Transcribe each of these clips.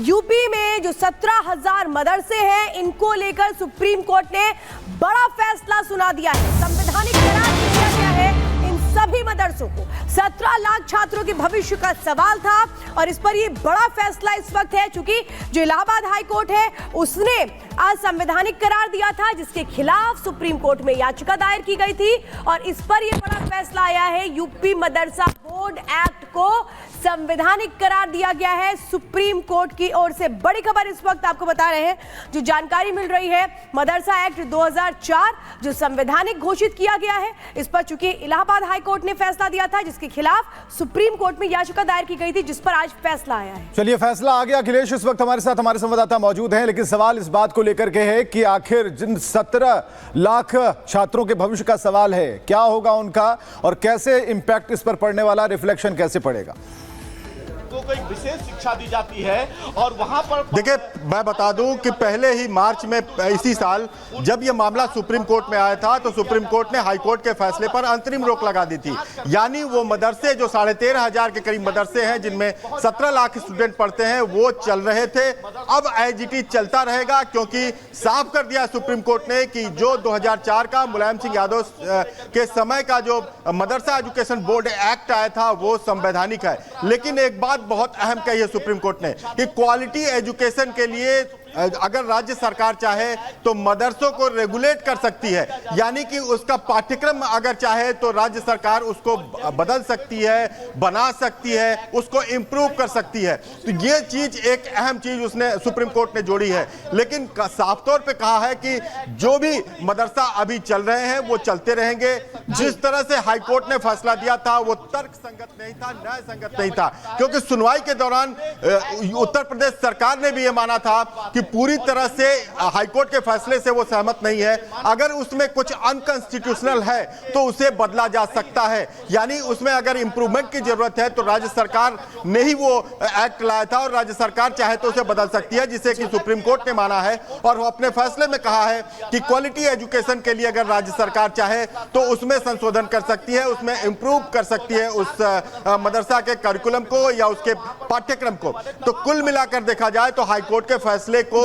UP में जो 17,000 मदरसे हैं, इनको लेकर सुप्रीम कोर्ट ने बड़ा फैसला सुना दिया है। संवैधानिक करार दिया गया है इन सभी मदरसों को। 17 लाख छात्रों के भविष्य का सवाल था और इस पर ये बड़ा फैसला इस वक्त है, चूंकि जो इलाहाबाद हाई कोर्ट है उसने आज संवैधानिक करार दिया था, जिसके खिलाफ सुप्रीम कोर्ट में याचिका दायर की गई थी और इस पर यह बड़ा फैसला आया है। यूपी मदरसा बोर्ड एक्ट को संवैधानिक करार दिया गया है सुप्रीम कोर्ट की ओर से। बड़ी खबर इस वक्त आपको बता रहे हैं, जो जानकारी मिल रही है, मदरसा एक्ट 2004 जो संवैधानिक घोषित किया गया है, इस पर चूंकि इलाहाबाद हाई कोर्ट ने फैसला दिया था, जिसके खिलाफ सुप्रीम कोर्ट में याचिका दायर की गई थी, जिस पर आज फैसला आया है। चलिए, फैसला आ गया। अखिलेश इस वक्त हमारे साथ हमारे संवाददाता मौजूद हैं, लेकिन सवाल इस बात को लेकर के है कि आखिर जिन 17 लाख छात्रों के भविष्य का सवाल है, क्या होगा उनका और कैसे इंपैक्ट इस पर पड़ने वाला, रिफ्लेक्शन कैसे पड़ेगा? को कोई विशेष शिक्षा दी जाती है और वहां पर देखिए, मैं बता दूं कि पहले ही मार्च में इसी साल जब यह मामला सुप्रीम कोर्ट में आया था, तो सुप्रीम कोर्ट ने हाई कोर्ट के फैसले पर अंतरिम रोक लगा दी थी। यानी वो मदरसे जो 13,500 के करीब मदरसे हैं, जिनमें 17 लाख स्टूडेंट पढ़ते हैं, वो चल रहे थे। अब एज इट इज चलता रहेगा, क्योंकि साफ कर दिया सुप्रीम कोर्ट ने कि जो 2004 का मुलायम सिंह यादव के समय का जो मदरसा एजुकेशन बोर्ड एक्ट आया था, वो संवैधानिक है। लेकिन एक बात बहुत अहम कही है सुप्रीम कोर्ट ने कि क्वालिटी एजुकेशन के लिए अगर राज्य सरकार चाहे तो मदरसों को रेगुलेट कर सकती है, यानी कि उसका पाठ्यक्रम अगर चाहे तो राज्य सरकार उसको बदल सकती है, बना सकती है, उसको इंप्रूव कर सकती है। तो ये चीज एक अहम चीज उसने सुप्रीम कोर्ट ने जोड़ी है। लेकिन साफ तौर पे कहा है कि जो भी मदरसा अभी चल रहे हैं वो चलते रहेंगे। जिस तरह से हाई कोर्ट ने फैसला दिया था वो तर्क संगत नहीं था, न्याय संगत नहीं था, क्योंकि सुनवाई के दौरान उत्तर प्रदेश सरकार ने भी ये माना था कि पूरी तरह से हाईकोर्ट के फैसले से वो सहमत नहीं है। अगर उसमें कुछ अनकॉन्स्टिट्यूशनल है तो उसे बदला जा सकता है, यानी उसमें अगर इंप्रूवमेंट की जरूरत है तो राज्य सरकार ने ही वो एक्ट लाया था और राज्य सरकार चाहे तो उसे बदल सकती है, जिसे कि सुप्रीम कोर्ट ने माना है और वो अपने फैसले में कहा है कि क्वालिटी एजुकेशन के लिए अगर राज्य सरकार चाहे तो उसमें संशोधन कर सकती है, उसमें इंप्रूव कर सकती है उस मदरसा के करिकुलम को या उसके पाठ्यक्रम को। तो कुल मिलाकर देखा जाए तो हाईकोर्ट के फैसले को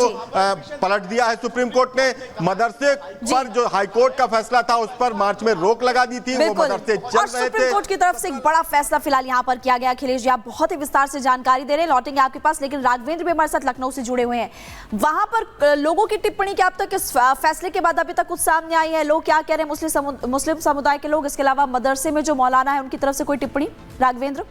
पलट दिया है सुप्रीम कोर्ट ने। मदरसे पर जो हाईकोर्ट का फैसला था उस पर मार्च में रोक लगा दी थी, वो मदरसे चल रहे थे। सुप्रीम कोर्ट की तरफ से एक बड़ा फैसला फिलहाल यहाँ पर किया गया। अखिलेश जी, आप बहुत ही विस्तार से जानकारी दे रहे हैं, लौटेंगे आपके पास, लेकिन राघवेंद्र भी हमारे साथ लखनऊ से जुड़े हुए हैं। वहां पर लोगों की टिप्पणी क्या अब तक इस फैसले के बाद अभी तक कुछ सामने आई है? लोग क्या कह रहे हैं, मुस्लिम समुदाय के लोग, इसके अलावा मदरसे में जो मौलाना है उनकी तरफ से कोई टिप्पणी? राघवेंद्र,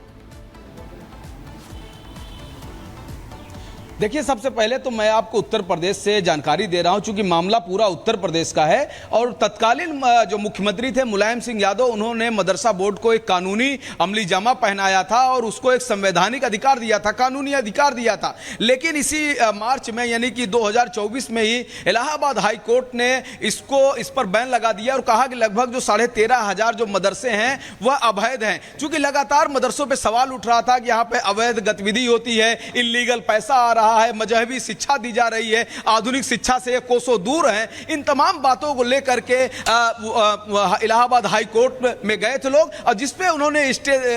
देखिए, सबसे पहले तो मैं आपको उत्तर प्रदेश से जानकारी दे रहा हूं, चूंकि मामला पूरा उत्तर प्रदेश का है और तत्कालीन जो मुख्यमंत्री थे मुलायम सिंह यादव, उन्होंने मदरसा बोर्ड को एक कानूनी अमली जामा पहनाया था और उसको एक संवैधानिक अधिकार दिया था, कानूनी अधिकार दिया था। लेकिन इसी मार्च में, यानी कि 2024 में ही इलाहाबाद हाई कोर्ट ने इस पर बैन लगा दिया और कहा कि लगभग जो 13,500 जो मदरसे हैं वह अवैध हैं। चूंकि लगातार मदरसों पर सवाल उठ रहा था कि यहाँ पे अवैध गतिविधि होती है, इल्लीगल पैसा आ रहा है, मजहबी शिक्षा दी जा रही है, आधुनिक शिक्षा से कोसों दूर है। इन तमाम बातों को लेकर के इलाहाबाद हाई कोर्ट में गए थे लोग और जिसपे उन्होंने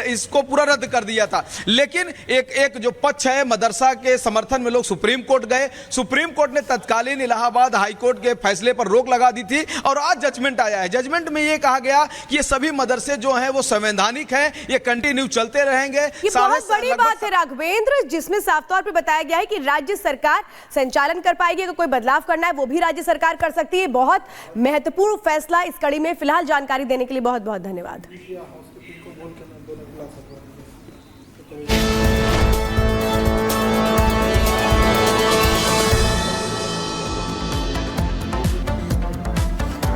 इसको पूरा रद्द कर दिया था। लेकिन एक जो पक्ष है मदरसा के समर्थन में, लोग सुप्रीम कोर्ट गए। सुप्रीम कोर्ट ने तत्कालीन इलाहाबाद हाई कोर्ट के फैसले पर रोक लगा दी थी और आज जजमेंट आया है। जजमेंट में यह कहा गया कि ये सभी मदरसे जो हैं वो संवैधानिक हैं, ये कंटिन्यू चलते रहेंगे। ये बहुत बड़ी बात है राघवेंद्र, जिसमें साफ तौर पर बताया गया है कि राज्य सरकार संचालन कर पाएगी। अगर कोई बदलाव करना है वो भी राज्य सरकार कर सकती है। बहुत महत्वपूर्ण फैसला इस कड़ी में। फिलहाल जानकारी देने के लिए बहुत बहुत धन्यवाद।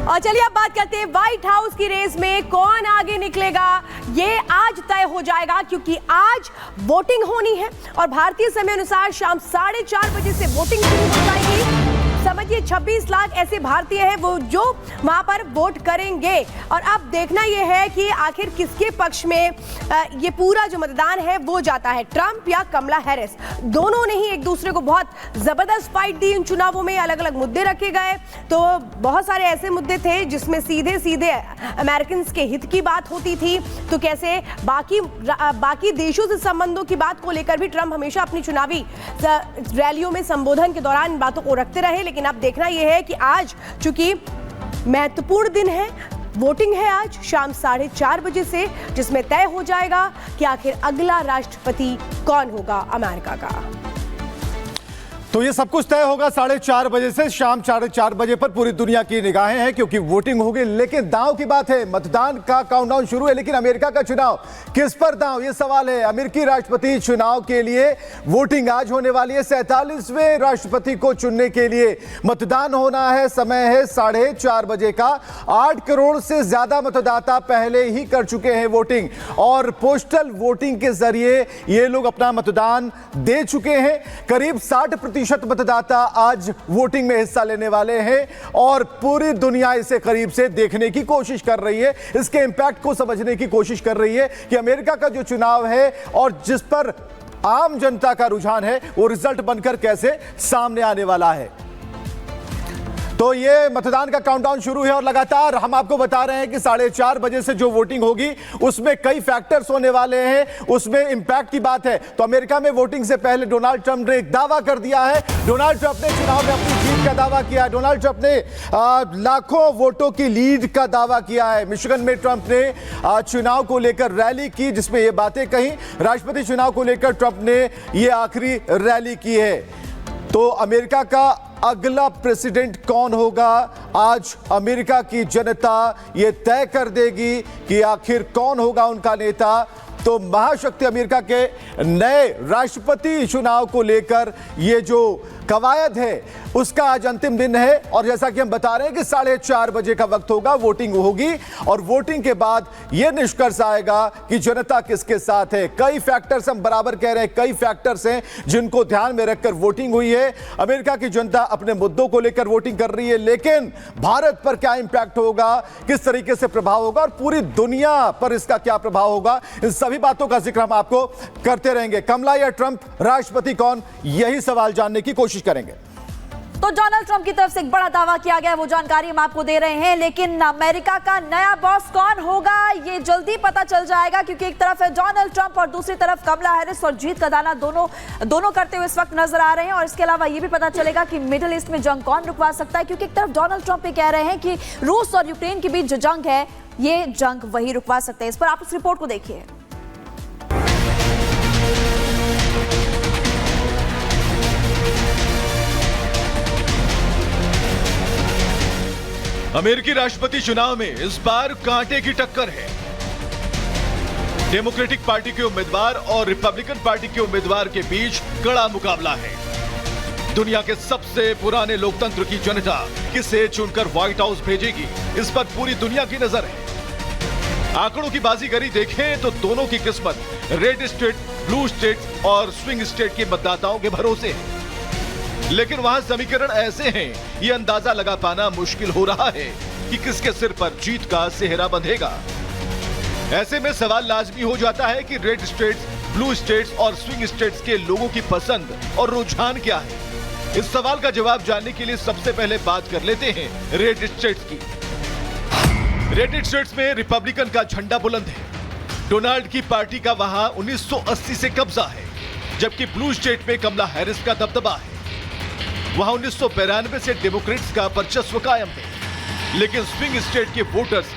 और चलिए अब बात करते हैं व्हाइट हाउस की रेस में कौन आगे निकलेगा। ये आज तय हो जाएगा, क्योंकि आज वोटिंग होनी है और भारतीय समय अनुसार शाम 4:30 बजे से वोटिंग शुरू हो जाएगी। समझिए 26 लाख ऐसे भारतीय हैं वो जो वहां पर वोट करेंगे। और अब देखना यह है कि आखिर किसके पक्ष में ये पूरा जो मतदान है वो जाता है, ट्रंप या कमला हैरिस। दोनों ने ही एक दूसरे को बहुत जबरदस्त फाइट दी। इन चुनावों में अलग अलग मुद्दे रखे गए, तो बहुत सारे ऐसे मुद्दे थे जिसमें सीधे सीधे अमेरिकन के हित की बात होती थी, तो कैसे बाकी देशों से संबंधों की बात को लेकर भी ट्रंप हमेशा अपनी चुनावी रैलियों में संबोधन के दौरान इन बातों को रखते रहे। लेकिन अब देखना यह है कि आज चूंकि महत्वपूर्ण दिन है, वोटिंग है आज शाम 4:30 बजे से, जिसमें तय हो जाएगा कि आखिर अगला राष्ट्रपति कौन होगा अमेरिका का। तो ये सब कुछ तय होगा 4:30 बजे से। शाम 4:30 बजे पर पूरी दुनिया की निगाहें हैं क्योंकि वोटिंग होगी। लेकिन दांव की बात है, मतदान का काउंटडाउन शुरू है, लेकिन अमेरिका का चुनाव किस पर दांव, ये सवाल है। अमेरिकी राष्ट्रपति चुनाव के लिए वोटिंग आज होने वाली है। 47वें राष्ट्रपति को चुनने के लिए मतदान होना है। समय है 4:30 बजे का। 8 करोड़ से ज्यादा मतदाता पहले ही कर चुके हैं वोटिंग, और पोस्टल वोटिंग के जरिए ये लोग अपना मतदान दे चुके हैं। करीब 60% मतदाता आज वोटिंग में हिस्सा लेने वाले हैं, और पूरी दुनिया इसे करीब से देखने की कोशिश कर रही है, इसके इंपैक्ट को समझने की कोशिश कर रही है कि अमेरिका का जो चुनाव है और जिस पर आम जनता का रुझान है वो रिजल्ट बनकर कैसे सामने आने वाला है। तो ये मतदान का काउंटडाउन शुरू है और लगातार हम आपको बता रहे हैं कि 4:30 बजे से जो वोटिंग होगी उसमें कई फैक्टर्स होने वाले हैं, उसमें इंपैक्ट की बात है। तो अमेरिका में वोटिंग से पहले डोनाल्ड ट्रंप ने एक दावा कर दिया है। डोनाल्ड ट्रंप ने चुनाव में अपनी जीत का दावा किया है। डोनाल्ड ट्रंप ने लाखों वोटों की लीड का दावा किया है। मिशिगन में ट्रंप ने चुनाव को लेकर रैली की जिसमें ये बातें कही। राष्ट्रपति चुनाव को लेकर ट्रंप ने ये आखिरी रैली की है। तो अमेरिका का अगला प्रेसिडेंट कौन होगा, आज अमेरिका की जनता ये तय कर देगी कि आखिर कौन होगा उनका नेता। तो महाशक्ति अमेरिका के नए राष्ट्रपति चुनाव को लेकर ये जो कवायद है उसका आज अंतिम दिन है, और जैसा कि हम बता रहे हैं कि 4:30 बजे का वक्त होगा, वोटिंग होगी, और वोटिंग के बाद यह निष्कर्ष आएगा कि जनता किसके साथ है। कई फैक्टर्स, हम बराबर कह रहे हैं, कई फैक्टर्स हैं जिनको ध्यान में रखकर वोटिंग हुई है। अमेरिका की जनता अपने मुद्दों को लेकर वोटिंग कर रही है, लेकिन भारत पर क्या इंपैक्ट होगा, किस तरीके से प्रभाव होगा, और पूरी दुनिया पर इसका क्या प्रभाव होगा, इन सभी बातों का जिक्र हम आपको करते रहेंगे। कमला या ट्रंप, राष्ट्रपति कौन, यही सवाल जानने की कोशिश करेंगे। तो डोनाल्ड ट्रंप की तरफ से एक बड़ा दावा किया गया, वो जानकारी हम आपको दे रहे हैं, लेकिन अमेरिका का नया बॉस कौन होगा ये जल्दी पता चल जाएगा, क्योंकि एक तरफ है डोनाल्ड ट्रंप और दूसरी तरफ कमला हैरिस, और जीत का दाना दोनों करते हुए इस वक्त नजर आ रहे हैं। और इसके अलावा ये भी पता चलेगा कि मिडिल ईस्ट में जंग कौन रुकवा सकता है, क्योंकि एक तरफ डोनाल्ड ट्रंप ये कह रहे हैं कि रूस और यूक्रेन के बीच जो जंग है ये जंग वही रुकवा सकते हैं। इस पर आप उस रिपोर्ट को देखिए। अमेरिकी राष्ट्रपति चुनाव में इस बार कांटे की टक्कर है। डेमोक्रेटिक पार्टी के उम्मीदवार और रिपब्लिकन पार्टी के उम्मीदवार के बीच कड़ा मुकाबला है। दुनिया के सबसे पुराने लोकतंत्र की जनता किसे चुनकर व्हाइट हाउस भेजेगी, इस पर पूरी दुनिया की नजर है। आंकड़ों की बाजीगरी देखें तो दोनों की किस्मत रेड स्टेट, ब्लू स्टेट और स्विंग स्टेट के मतदाताओं के भरोसे है। लेकिन वहां समीकरण ऐसे हैं, ये अंदाजा लगा पाना मुश्किल हो रहा है कि किसके सिर पर जीत का सेहरा बंधेगा। ऐसे में सवाल लाजमी हो जाता है कि रेड स्टेट्स, ब्लू स्टेट्स और स्विंग स्टेट्स के लोगों की पसंद और रुझान क्या है। इस सवाल का जवाब जानने के लिए सबसे पहले बात कर लेते हैं रेड स्टेट्स की। रेड स्टेट्स में रिपब्लिकन का झंडा बुलंद है। डोनाल्ड की पार्टी का वहां 1980 से कब्जा है, जबकि ब्लू स्टेट में कमला हैरिस का दबदबा है। वहां 1992 से डेमोक्रेट्स का वर्चस्व कायम है, लेकिन स्विंग स्टेट के वोटर्स